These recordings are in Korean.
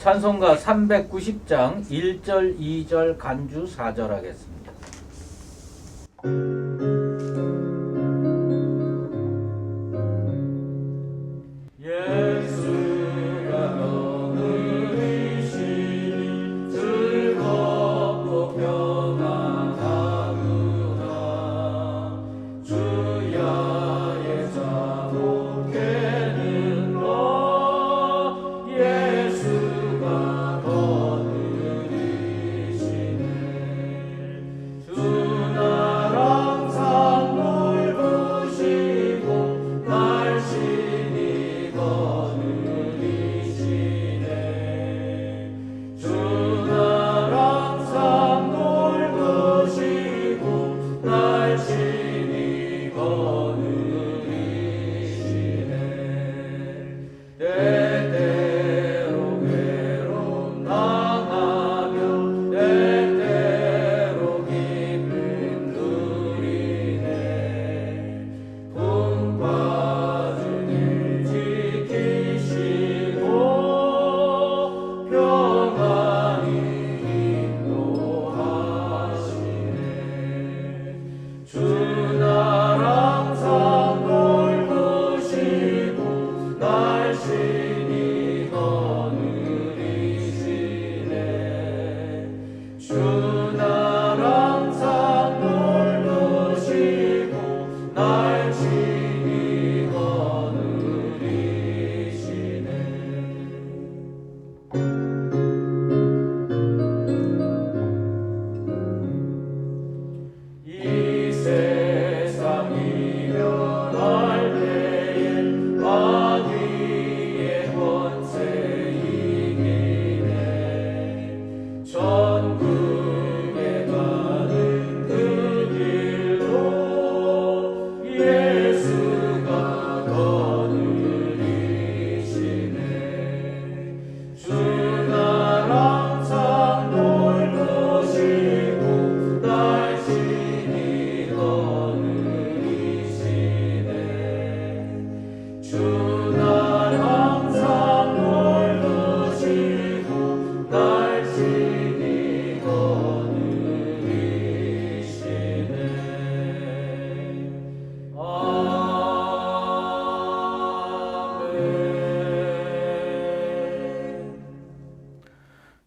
찬송가 390장 1절, 2절, 간주 4절 하겠습니다.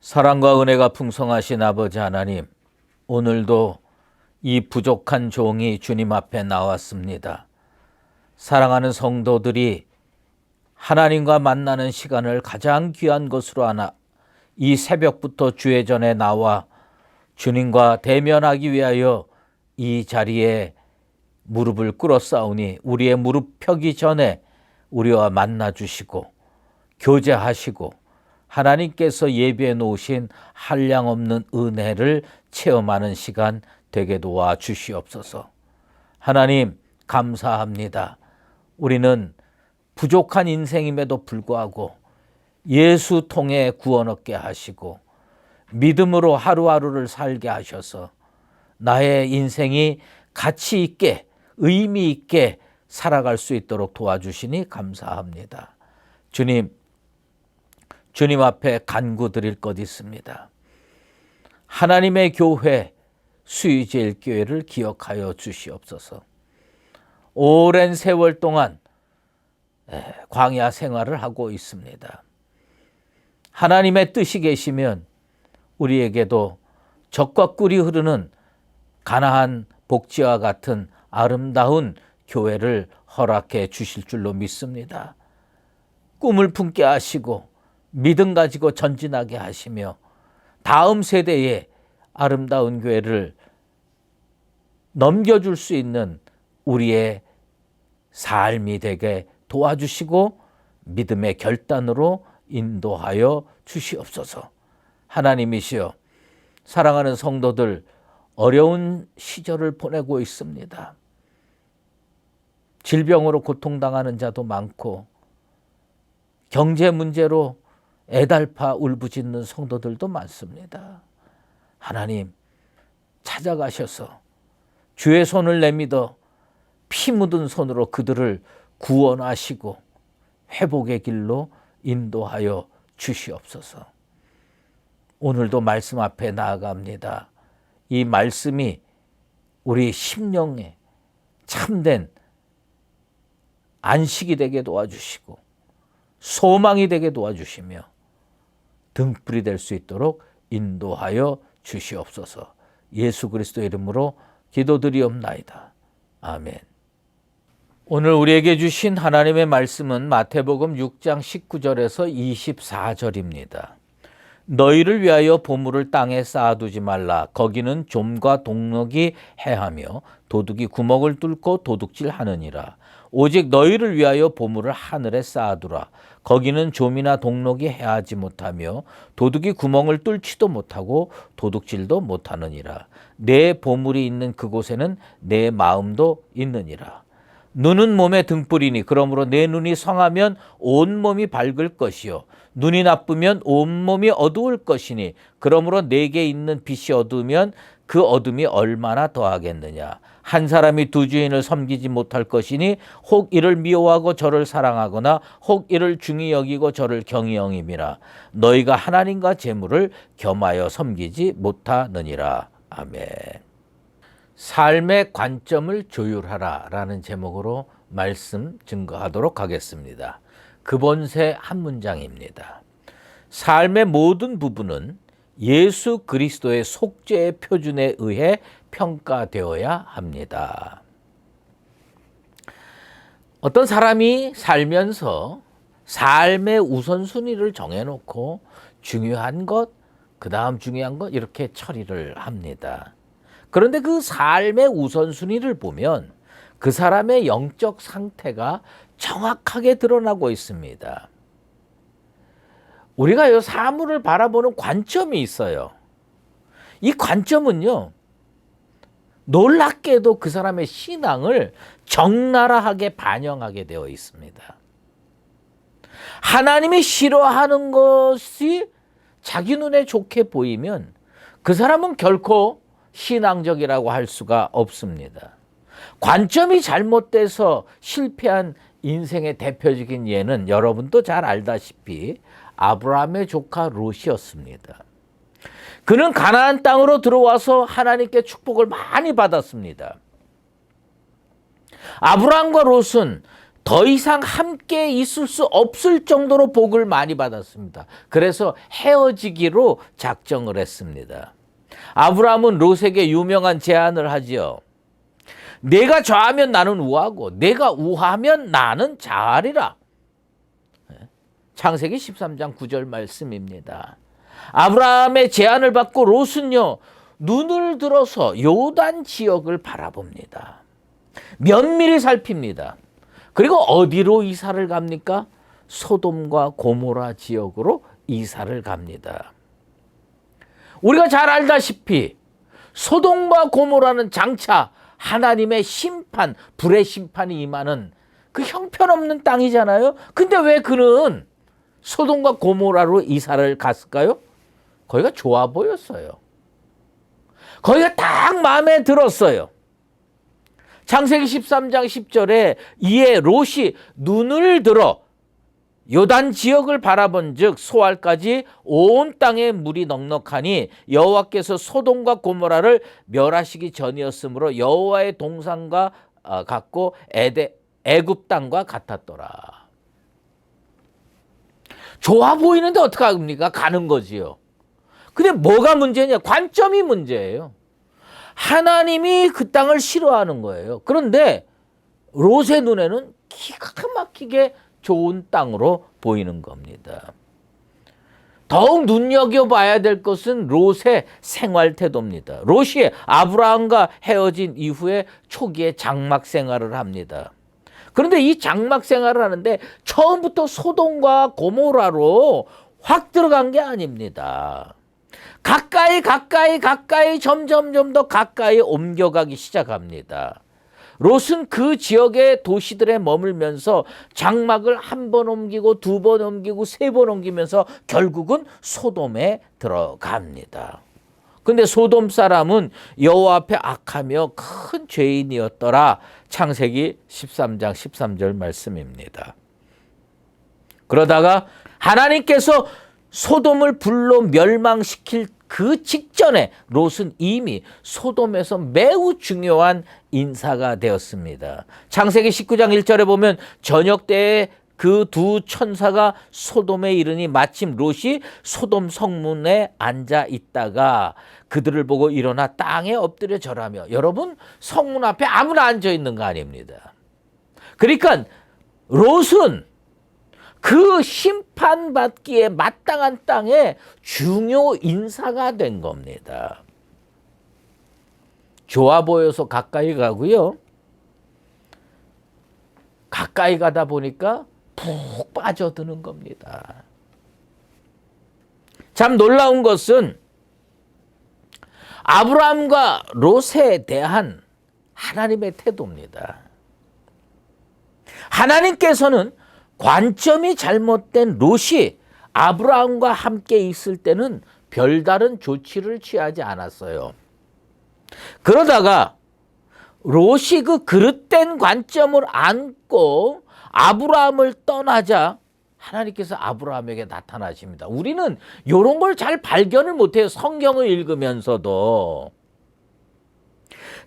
사랑과 은혜가 풍성하신 아버지 하나님, 오늘도 이 부족한 종이 주님 앞에 나왔습니다. 사랑하는 성도들이 하나님과 만나는 시간을 가장 귀한 것으로 하나 이 새벽부터 주의 전에 나와 주님과 대면하기 위하여 이 자리에 무릎을 꿇었사오니 우리의 무릎 펴기 전에 우리와 만나 주시고 교제하시고 하나님께서 예비해 놓으신 한량없는 은혜를 체험하는 시간 되게 도와 주시옵소서. 하나님 감사합니다. 우리는 부족한 인생임에도 불구하고 예수 통해 구원 얻게 하시고 믿음으로 하루하루를 살게 하셔서 나의 인생이 가치 있게 의미 있게 살아갈 수 있도록 도와주시니 감사합니다. 주님 앞에 간구드릴 것 있습니다. 하나님의 교회 수의제일교회를 기억하여 주시옵소서. 오랜 세월 동안 광야 생활을 하고 있습니다. 하나님의 뜻이 계시면 우리에게도 젖과 꿀이 흐르는 가나안 복지와 같은 아름다운 교회를 허락해 주실 줄로 믿습니다. 꿈을 품게 하시고 믿음 가지고 전진하게 하시며 다음 세대에 아름다운 교회를 넘겨줄 수 있는 우리의 삶이 되게 도와주시고 믿음의 결단으로 인도하여 주시옵소서. 하나님이시여, 사랑하는 성도들 어려운 시절을 보내고 있습니다. 질병으로 고통당하는 자도 많고 경제 문제로 애달파 울부짖는 성도들도 많습니다. 하나님 찾아가셔서 주의 손을 내밀어 피 묻은 손으로 그들을 구원하시고 회복의 길로 인도하여 주시옵소서. 오늘도 말씀 앞에 나아갑니다. 이 말씀이 우리 심령에 참된 안식이 되게 도와주시고 소망이 되게 도와주시며 등불이 될 수 있도록 인도하여 주시옵소서. 예수 그리스도의 이름으로 기도드리옵나이다. 아멘. 오늘 우리에게 주신 하나님의 말씀은 마태복음 6장 19절에서 24절입니다. 너희를 위하여 보물을 땅에 쌓아두지 말라. 거기는 좀과 동록이 해하며 도둑이 구멍을 뚫고 도둑질하느니라. 오직 너희를 위하여 보물을 하늘에 쌓아두라. 거기는 좀이나 동록이 해하지 못하며 도둑이 구멍을 뚫지도 못하고 도둑질도 못하느니라. 내 보물이 있는 그곳에는 내 마음도 있느니라. 눈은 몸의 등불이니 그러므로 내 눈이 성하면 온몸이 밝을 것이요 눈이 나쁘면 온몸이 어두울 것이니 그러므로 내게 있는 빛이 어두우면 그 어둠이 얼마나 더하겠느냐. 한 사람이 두 주인을 섬기지 못할 것이니 혹 이를 미워하고 저를 사랑하거나 혹 이를 중히 여기고 저를 경히 여김이라. 너희가 하나님과 재물을 겸하여 섬기지 못하느니라. 아멘. 삶의 관점을 조율하라 라는 제목으로 말씀 증거하도록 하겠습니다. 근본세 한 문장입니다. 삶의 모든 부분은 예수 그리스도의 속죄의 표준에 의해 평가되어야 합니다. 어떤 사람이 살면서 삶의 우선순위를 정해놓고 중요한 것, 그 다음 중요한 것 이렇게 처리를 합니다. 그런데 그 삶의 우선순위를 보면 그 사람의 영적 상태가 정확하게 드러나고 있습니다. 우리가 사물을 바라보는 관점이 있어요. 이 관점은요, 놀랍게도 그 사람의 신앙을 적나라하게 반영하게 되어 있습니다. 하나님이 싫어하는 것이 자기 눈에 좋게 보이면 그 사람은 결코 신앙적이라고 할 수가 없습니다. 관점이 잘못돼서 실패한 인생의 대표적인 예는 여러분도 잘 알다시피 아브라함의 조카 롯이었습니다. 그는 가나안 땅으로 들어와서 하나님께 축복을 많이 받았습니다. 아브라함과 롯은 더 이상 함께 있을 수 없을 정도로 복을 많이 받았습니다. 그래서 헤어지기로 작정을 했습니다. 아브라함은 롯에게 유명한 제안을 하지요. 내가 좌하면 나는 우하고 내가 우하면 나는 좌하리라. 창세기 13장 9절 말씀입니다. 아브라함의 제안을 받고 롯은요, 눈을 들어서 요단 지역을 바라봅니다. 면밀히 살핍니다. 그리고 어디로 이사를 갑니까? 소돔과 고모라 지역으로 이사를 갑니다. 우리가 잘 알다시피 소돔과 고모라는 장차 하나님의 심판, 불의 심판이 임하는 그 형편없는 땅이잖아요. 근데 왜 그는 소돔과 고모라로 이사를 갔을까요? 거기가 좋아 보였어요. 거기가 딱 마음에 들었어요. 창세기 13장 10절에 이에 롯이 눈을 들어 요단 지역을 바라본즉 소알까지 온 땅에 물이 넉넉하니 여호와께서 소돔과 고모라를 멸하시기 전이었으므로 여호와의 동산과 같고 애굽 땅과 같았더라. 좋아 보이는데 어떡합니까? 가는 거지요. 근데 뭐가 문제냐? 관점이 문제예요. 하나님이 그 땅을 싫어하는 거예요. 그런데 롯의 눈에는 기가 막히게 좋은 땅으로 보이는 겁니다. 더욱 눈여겨봐야 될 것은 롯의 생활 태도입니다. 롯이 아브라함과 헤어진 이후에 초기에 장막 생활을 합니다. 그런데 이 장막 생활을 하는데 처음부터 소돔과 고모라로 확 들어간 게 아닙니다. 가까이 점점 더 가까이 옮겨가기 시작합니다. 롯은 그 지역의 도시들에 머물면서 장막을 한 번 옮기고 두 번 옮기고 세 번 옮기면서 결국은 소돔에 들어갑니다. 근데 소돔 사람은 여호와 앞에 악하며 큰 죄인이었더라. 창세기 13장 13절 말씀입니다. 그러다가 하나님께서 소돔을 불로 멸망시킬 그 직전에 롯은 이미 소돔에서 매우 중요한 인사가 되었습니다. 창세기 19장 1절에 보면 저녁 때에 그 두 천사가 소돔에 이르니 마침 롯이 소돔 성문에 앉아 있다가 그들을 보고 일어나 땅에 엎드려 절하며, 여러분 성문 앞에 아무나 앉아 있는 거 아닙니다. 그러니까 롯은 그 심판받기에 마땅한 땅에 중요 인사가 된 겁니다. 좋아 보여서 가까이 가고요. 가까이 가다 보니까 푹 빠져드는 겁니다. 참 놀라운 것은 아브라함과 롯에 대한 하나님의 태도입니다. 하나님께서는 관점이 잘못된 롯이 아브라함과 함께 있을 때는 별다른 조치를 취하지 않았어요. 그러다가 롯이 그 그릇된 관점을 안고 아브라함을 떠나자 하나님께서 아브라함에게 나타나십니다. 우리는 이런 걸 잘 발견을 못해요. 성경을 읽으면서도.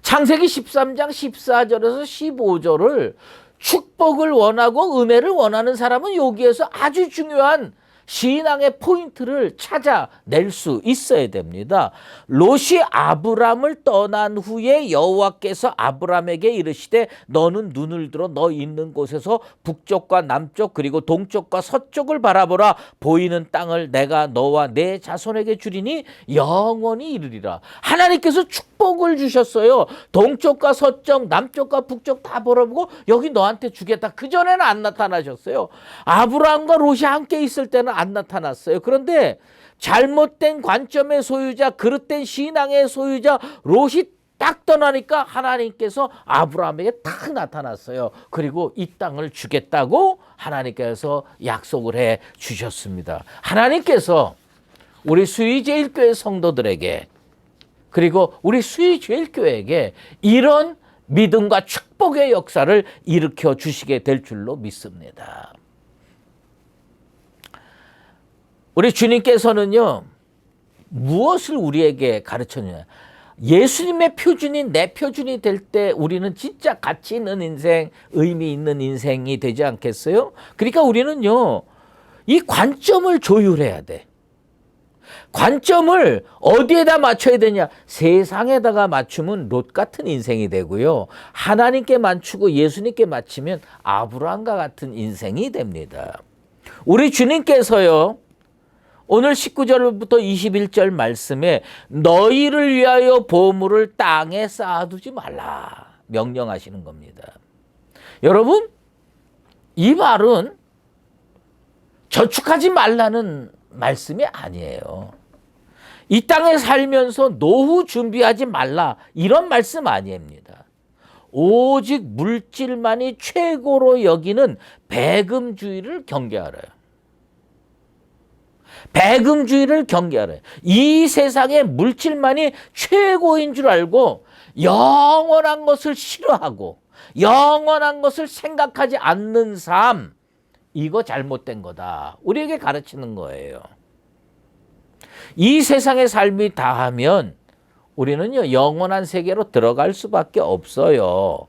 창세기 13장 14절에서 15절을 축복을 원하고 은혜를 원하는 사람은 여기에서 아주 중요한 신앙의 포인트를 찾아낼 수 있어야 됩니다. 롯이 아브람을 떠난 후에 여호와께서 아브람에게 이르시되 너는 눈을 들어 너 있는 곳에서 북쪽과 남쪽 그리고 동쪽과 서쪽을 바라보라. 보이는 땅을 내가 너와 내 자손에게 주리니 영원히 이르리라. 하나님께서 축복을 주셨어요. 동쪽과 서쪽 남쪽과 북쪽 다 바라보고 여기 너한테 주겠다. 그전에는 안 나타나셨어요. 아브람과 롯이 함께 있을 때는 안 나타났어요. 그런데 잘못된 관점의 소유자, 그릇된 신앙의 소유자 롯이 딱 떠나니까 하나님께서 아브라함에게 딱 나타났어요. 그리고 이 땅을 주겠다고 하나님께서 약속을 해 주셨습니다. 하나님께서 우리 수의제일교회 성도들에게 그리고 우리 수의제일교회에게 이런 믿음과 축복의 역사를 일으켜 주시게 될 줄로 믿습니다. 우리 주님께서는요, 무엇을 우리에게 가르쳤느냐. 예수님의 표준인 내 표준이 될 때 우리는 진짜 가치 있는 인생, 의미 있는 인생이 되지 않겠어요? 그러니까 우리는요, 이 관점을 조율해야 돼. 관점을 어디에다 맞춰야 되냐? 세상에다가 맞추면 롯 같은 인생이 되고요. 하나님께 맞추고 예수님께 맞추면 아브라함과 같은 인생이 됩니다. 우리 주님께서요, 오늘 19절부터 21절 말씀에 너희를 위하여 보물을 땅에 쌓아두지 말라 명령하시는 겁니다. 여러분, 이 말은 저축하지 말라는 말씀이 아니에요. 이 땅에 살면서 노후 준비하지 말라 이런 말씀 아닙니다. 오직 물질만이 최고로 여기는 배금주의를 경계하라요. 배금주의를 경계하라. 이 세상의 물질만이 최고인 줄 알고 영원한 것을 싫어하고 영원한 것을 생각하지 않는 삶, 이거 잘못된 거다. 우리에게 가르치는 거예요. 이 세상의 삶이 다하면 우리는요, 영원한 세계로 들어갈 수밖에 없어요.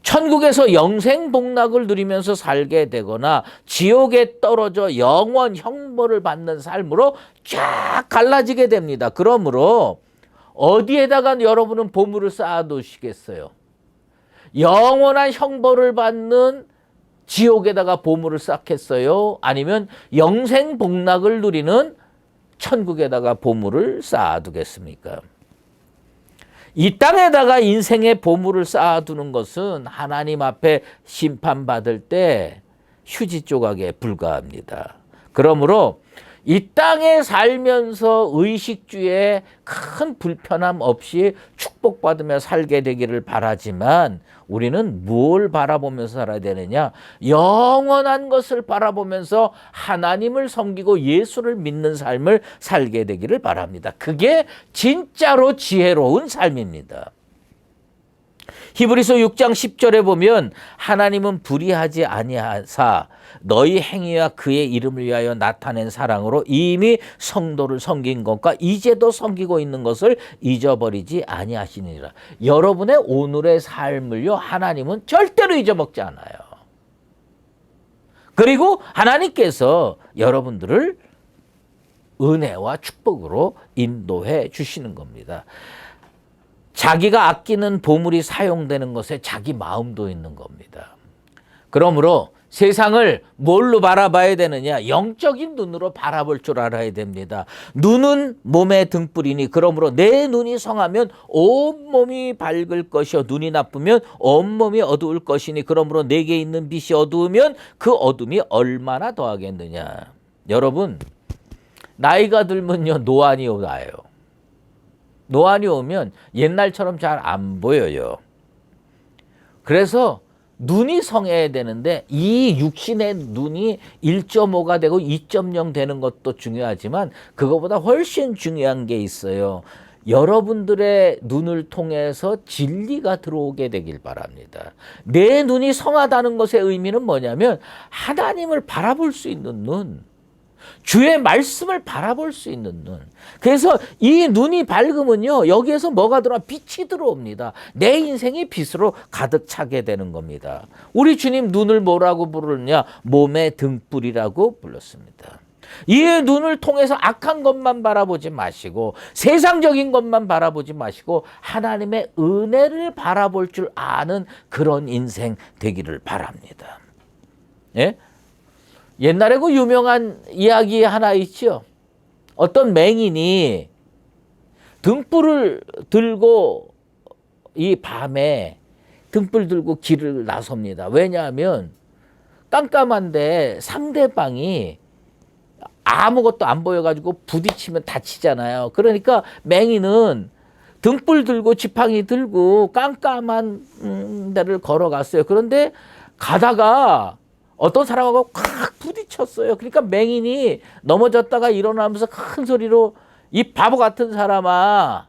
천국에서 영생복락을 누리면서 살게 되거나 지옥에 떨어져 영원 형벌을 받는 삶으로 쫙 갈라지게 됩니다. 그러므로 어디에다가 여러분은 보물을 쌓아두시겠어요? 영원한 형벌을 받는 지옥에다가 보물을 쌓겠어요? 아니면 영생복락을 누리는 천국에다가 보물을 쌓아두겠습니까? 이 땅에다가 인생의 보물을 쌓아두는 것은 하나님 앞에 심판받을 때 휴지 조각에 불과합니다. 그러므로 이 땅에 살면서 의식주에 큰 불편함 없이 축복받으며 살게 되기를 바라지만 우리는 뭘 바라보면서 살아야 되느냐? 영원한 것을 바라보면서 하나님을 섬기고 예수를 믿는 삶을 살게 되기를 바랍니다. 그게 진짜로 지혜로운 삶입니다. 히브리서 6장 10절에 보면 하나님은 불의하지 아니하사 너희 행위와 그의 이름을 위하여 나타낸 사랑으로 이미 성도를 섬긴 것과 이제도 섬기고 있는 것을 잊어버리지 아니하시니라. 여러분의 오늘의 삶을요, 하나님은 절대로 잊어먹지 않아요. 그리고 하나님께서 여러분들을 은혜와 축복으로 인도해 주시는 겁니다. 자기가 아끼는 보물이 사용되는 것에 자기 마음도 있는 겁니다. 그러므로 세상을 뭘로 바라봐야 되느냐? 영적인 눈으로 바라볼 줄 알아야 됩니다. 눈은 몸의 등불이니 그러므로 내 눈이 성하면 온몸이 밝을 것이요 눈이 나쁘면 온몸이 어두울 것이니 그러므로 내게 있는 빛이 어두우면 그 어둠이 얼마나 더하겠느냐. 여러분, 나이가 들면요 노안이 와요. 노안이 오면 옛날처럼 잘 안 보여요. 그래서 눈이 성해야 되는데 이 육신의 눈이 1.5가 되고 2.0 되는 것도 중요하지만 그거보다 훨씬 중요한 게 있어요. 여러분들의 눈을 통해서 진리가 들어오게 되길 바랍니다. 내 눈이 성하다는 것의 의미는 뭐냐면 하나님을 바라볼 수 있는 눈, 주의 말씀을 바라볼 수 있는 눈. 그래서 이 눈이 밝으면요 여기에서 뭐가 들어와? 빛이 들어옵니다. 내 인생이 빛으로 가득 차게 되는 겁니다. 우리 주님 눈을 뭐라고 부르느냐? 몸의 등불이라고 불렀습니다. 이 눈을 통해서 악한 것만 바라보지 마시고 세상적인 것만 바라보지 마시고 하나님의 은혜를 바라볼 줄 아는 그런 인생 되기를 바랍니다. 예? 옛날에 그 유명한 이야기 하나 있죠. 어떤 맹인이 등불을 들고 이 밤에 등불 들고 길을 나섭니다. 왜냐하면 깜깜한데 상대방이 아무것도 안 보여가지고 부딪히면 다치잖아요. 그러니까 맹인은 등불 들고 지팡이 들고 깜깜한 데를 걸어갔어요. 그런데 가다가 어떤 사람하고 콱 부딪혔어요. 그러니까 맹인이 넘어졌다가 일어나면서 큰 소리로 이 바보 같은 사람아,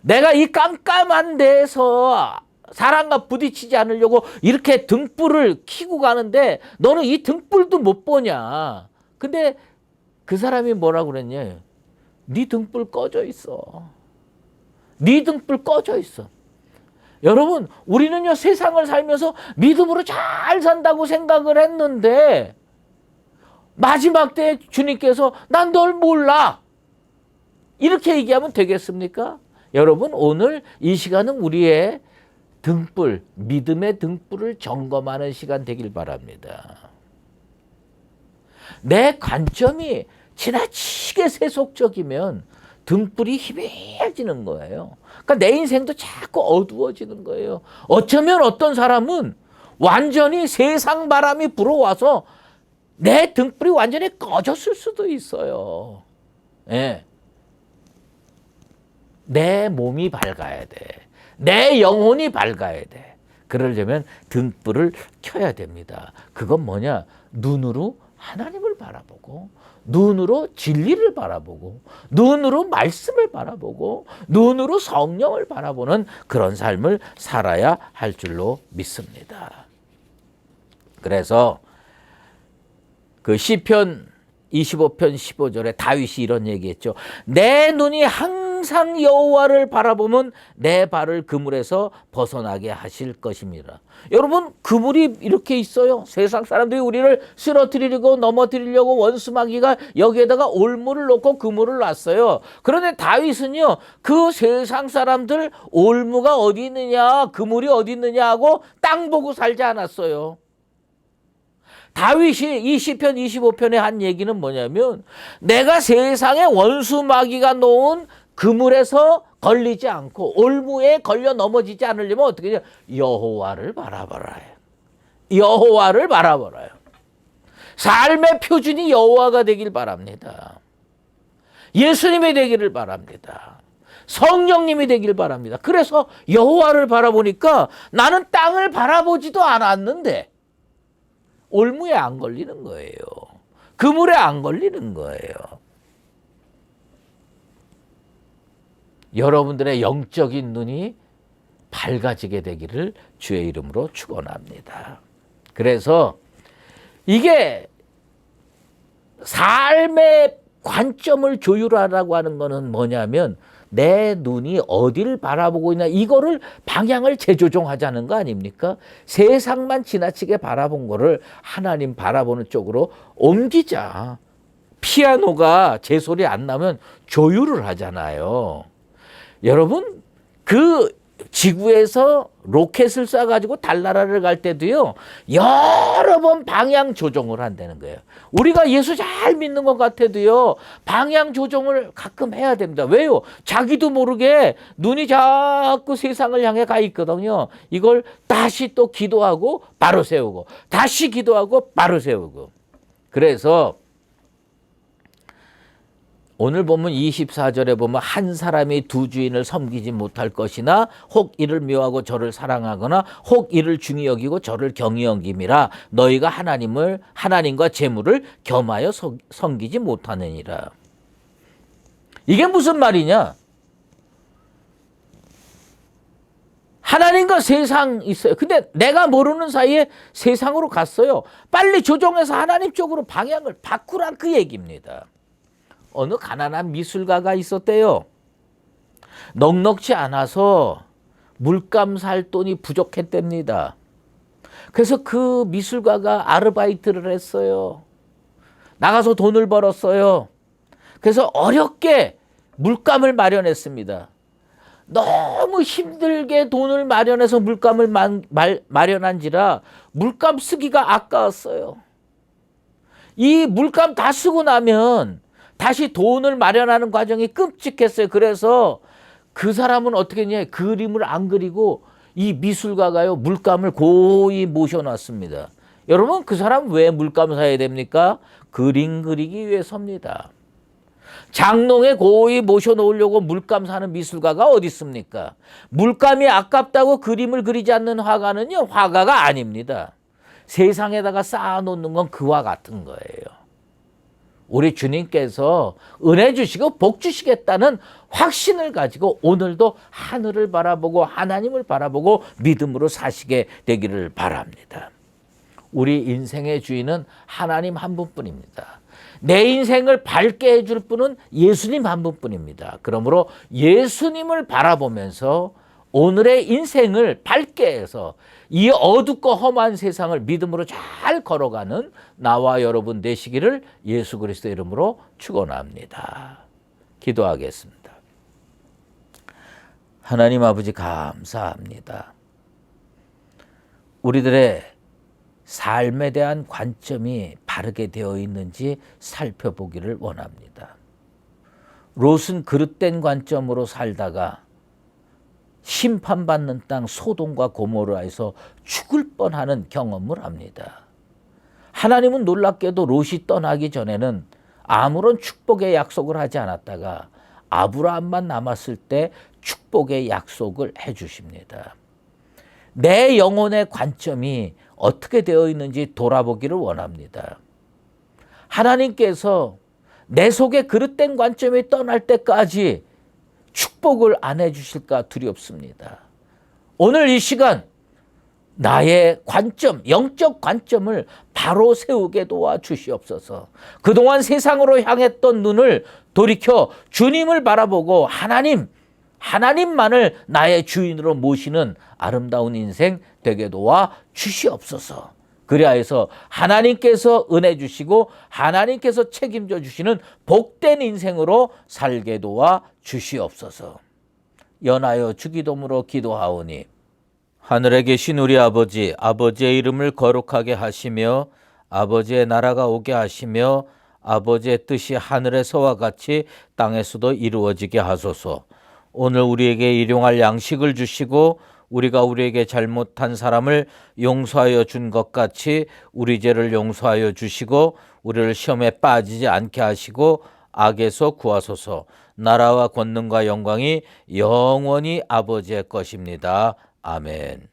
내가 이 깜깜한 데에서 사람과 부딪히지 않으려고 이렇게 등불을 켜고 가는데 너는 이 등불도 못 보냐. 근데 그 사람이 뭐라고 그랬냐. 네 등불 꺼져 있어. 네 등불 꺼져 있어. 여러분, 우리는요 세상을 살면서 믿음으로 잘 산다고 생각을 했는데 마지막 때에 주님께서 난 널 몰라 이렇게 얘기하면 되겠습니까? 여러분, 오늘 이 시간은 우리의 등불, 믿음의 등불을 점검하는 시간 되길 바랍니다. 내 관점이 지나치게 세속적이면 등불이 희미해지는 거예요. 그러니까 내 인생도 자꾸 어두워지는 거예요. 어쩌면 어떤 사람은 완전히 세상 바람이 불어와서 내 등불이 완전히 꺼졌을 수도 있어요. 예. 내 몸이 밝아야 돼. 내 영혼이 밝아야 돼. 그러려면 등불을 켜야 됩니다. 그건 뭐냐? 눈으로 하나님을 바라보고 눈으로 진리를 바라보고 눈으로 말씀을 바라보고 눈으로 성령을 바라보는 그런 삶을 살아야 할 줄로 믿습니다. 그래서 그 시편 25편 15절에 다윗이 이런 얘기했죠. 내 눈이 항상 여호와를 바라보면 내 발을 그물에서 벗어나게 하실 것입니다. 여러분, 그물이 이렇게 있어요. 세상 사람들이 우리를 쓰러뜨리려고 넘어뜨리려고 원수마귀가 여기에다가 올무를 놓고 그물을 놨어요. 그런데 다윗은요 그 세상 사람들 올무가 어디 있느냐 그물이 어디 있느냐 하고 땅 보고 살지 않았어요. 다윗이 이 시편 25편에 한 얘기는 뭐냐면 내가 세상에 원수 마귀가 놓은 그물에서 걸리지 않고 올무에 걸려 넘어지지 않으려면 어떻게 해요? 여호와를 바라봐라요. 여호와를 바라봐라요. 삶의 표준이 여호와가 되길 바랍니다. 예수님이 되기를 바랍니다. 성령님이 되길 바랍니다. 그래서 여호와를 바라보니까 나는 땅을 바라보지도 않았는데 올무에 안 걸리는 거예요. 그물에 안 걸리는 거예요. 여러분들의 영적인 눈이 밝아지게 되기를 주의 이름으로 축원합니다. 그래서 이게 삶의 관점을 조율하라고 하는 것은 뭐냐면 내 눈이 어디를 바라보고 있나 이거를 방향을 재조정하자는 거 아닙니까? 세상만 지나치게 바라본 거를 하나님 바라보는 쪽으로 옮기자. 피아노가 제 소리 안 나면 조율을 하잖아요. 여러분 그 지구에서 로켓을 쏴가지고 달나라를 갈 때도요 여러 번 방향 조정을 한다는 거예요. 우리가 예수 잘 믿는 것 같아도요 방향 조정을 가끔 해야 됩니다. 왜요? 자기도 모르게 눈이 자꾸 세상을 향해 가 있거든요. 이걸 다시 또 기도하고 바로 세우고 다시 기도하고 바로 세우고. 그래서 오늘 보면 24절에 보면 한 사람이 두 주인을 섬기지 못할 것이나 혹 이를 미워하고 저를 사랑하거나 혹 이를 중히 여기고 저를 경히 여김이라 너희가 하나님과 재물을 겸하여 섬기지 못하느니라. 이게 무슨 말이냐? 하나님과 세상 있어요. 근데 내가 모르는 사이에 세상으로 갔어요. 빨리 조정해서 하나님 쪽으로 방향을 바꾸란 그 얘기입니다. 어느 가난한 미술가가 있었대요. 넉넉지 않아서 물감 살 돈이 부족했답니다. 그래서 그 미술가가 아르바이트를 했어요. 나가서 돈을 벌었어요. 그래서 어렵게 물감을 마련했습니다. 너무 힘들게 돈을 마련해서 물감을 마련한지라 물감 쓰기가 아까웠어요. 이 물감 다 쓰고 나면 다시 돈을 마련하는 과정이 끔찍했어요. 그래서 그 사람은 어떻게 했냐? 그림을 안 그리고 이 미술가가요 물감을 고이 모셔놨습니다. 여러분 그 사람 왜 물감 사야 됩니까? 그림 그리기 위해서입니다. 장롱에 고이 모셔놓으려고 물감 사는 미술가가 어디 있습니까? 물감이 아깝다고 그림을 그리지 않는 화가는요 화가가 아닙니다. 세상에다가 쌓아놓는 건 그와 같은 거예요. 우리 주님께서 은혜 주시고 복 주시겠다는 확신을 가지고 오늘도 하늘을 바라보고 하나님을 바라보고 믿음으로 사시게 되기를 바랍니다. 우리 인생의 주인은 하나님 한 분뿐입니다. 내 인생을 밝게 해줄 분은 예수님 한 분뿐입니다. 그러므로 예수님을 바라보면서 오늘의 인생을 밝게 해서 이 어둡고 험한 세상을 믿음으로 잘 걸어가는 나와 여러분 되시기를 예수 그리스도 이름으로 축원합니다. 기도하겠습니다. 하나님 아버지 감사합니다. 우리들의 삶에 대한 관점이 바르게 되어 있는지 살펴보기를 원합니다. 롯은 그릇된 관점으로 살다가 심판받는 땅 소돔과 고모라에서 죽을 뻔하는 경험을 합니다. 하나님은 놀랍게도 롯이 떠나기 전에는 아무런 축복의 약속을 하지 않았다가 아브라함만 남았을 때 축복의 약속을 해 주십니다. 내 영혼의 관점이 어떻게 되어 있는지 돌아보기를 원합니다. 하나님께서 내 속에 그릇된 관점이 떠날 때까지 축복을 안 해주실까 두렵습니다. 오늘 이 시간 나의 관점, 영적 관점을 바로 세우게 도와주시옵소서. 그동안 세상으로 향했던 눈을 돌이켜 주님을 바라보고 하나님만을 나의 주인으로 모시는 아름다운 인생 되게 도와 주시옵소서. 그리하여서 하나님께서 은혜 주시고 하나님께서 책임져 주시는 복된 인생으로 살게 도와 주시옵소서. 연하여 주기도문으로 기도하오니 하늘에 계신 우리 아버지, 아버지의 이름을 거룩하게 하시며 아버지의 나라가 오게 하시며 아버지의 뜻이 하늘에서와 같이 땅에서도 이루어지게 하소서. 오늘 우리에게 일용할 양식을 주시고 우리가 우리에게 잘못한 사람을 용서하여 준 것 같이 우리 죄를 용서하여 주시고 우리를 시험에 빠지지 않게 하시고 악에서 구하소서. 나라와 권능과 영광이 영원히 아버지의 것입니다. 아멘.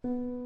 네.